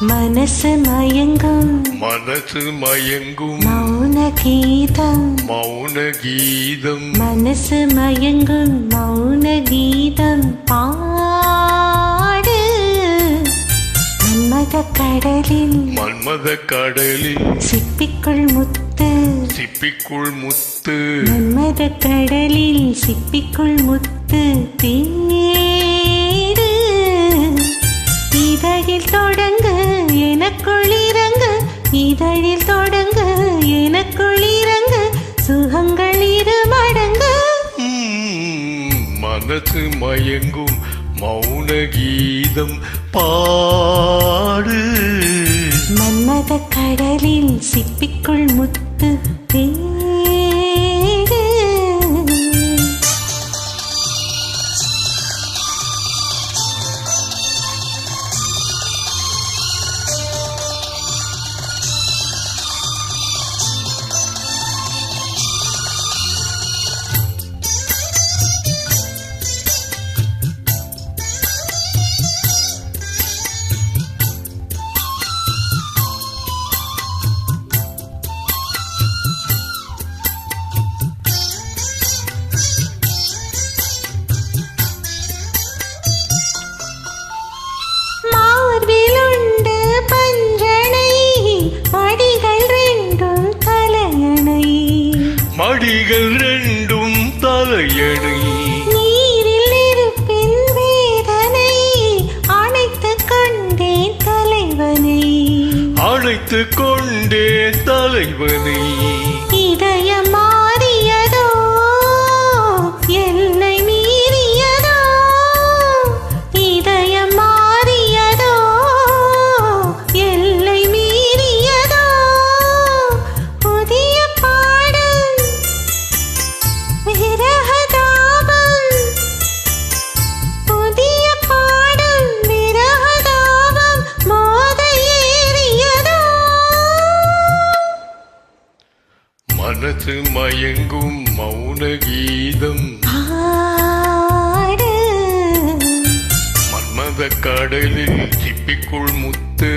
மனசு மயங்கும் மௌன கீதம் மனசு மயங்கும் மௌன கீதம் பாடு மன்மத கடலில் சிப்பிக்குள் முத்து மன்மத கடலில் சிப்பிக்குள் முத்து தேடு இதழில் தொடங்கு எனக்குள் இறங்கு இதழில் தொடங்கு எனக்குள் இறங்கு சுகங்கள் இரு மடங்கு மனசு மயங்கும் மௌன கீதம் பாடு மன்மத கடலில் சிப்பிக்குள் முத்து தேடு மடிகள் ரெண்டும் தலையணை நீரில் இருப்பின் வேதனை அணைத்துக் கொண்டேன் தலைவனை இதயம் மாறியதோ எல்லை மீறியதோ இதயம் மாறியதோ எல்லை மீறியதோ புதிய பாடல் விரகதாபம் புதிய பாடல் விரகதாபம் மோத ஏறியதோ மனசு மயங்கும் மௌன கீதம் பாடு மன்மத கடலில் சிப்பிக்குள் முத்து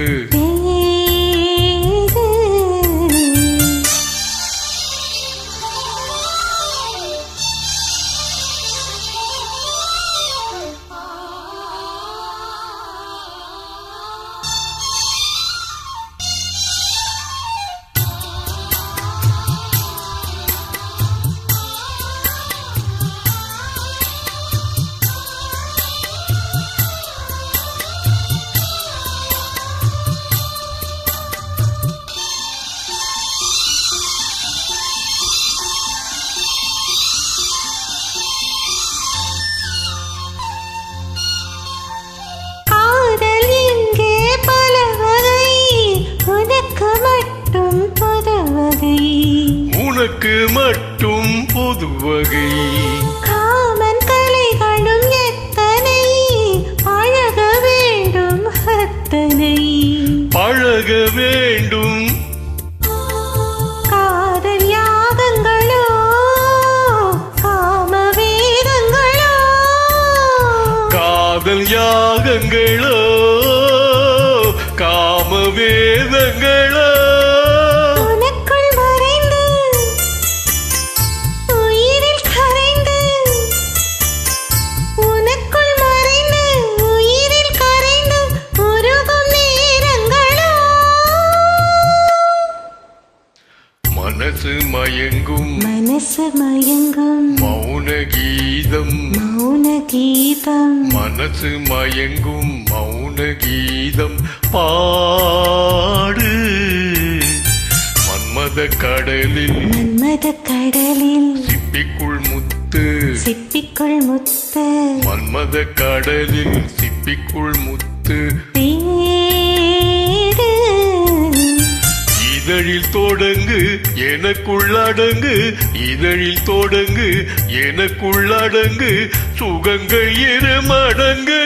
உனக்கு மட்டும் பொது வகை காமன் கலைகளும் எத்தனை பழக வேண்டும் அத்தனை பழக வேண்டும் காதல் யாகங்களோ காம வேதங்களோ காதல் யாகங்களோ காம வேதங்களோ மனசு மயங்கும் மௌன கீதம் மனசு மயங்கும் மௌன கீதம் பாடு மன்மத கடலில் சிப்பிக்குள் முத்து மன்மத கடலில் சிப்பிக்குள் முத்து இதழில் தொடங்கு எனக்குள்ளடங்கு இதழில் தொடங்கு எனக்குள்ளடங்கு சுகங்கள் இரு மடங்கு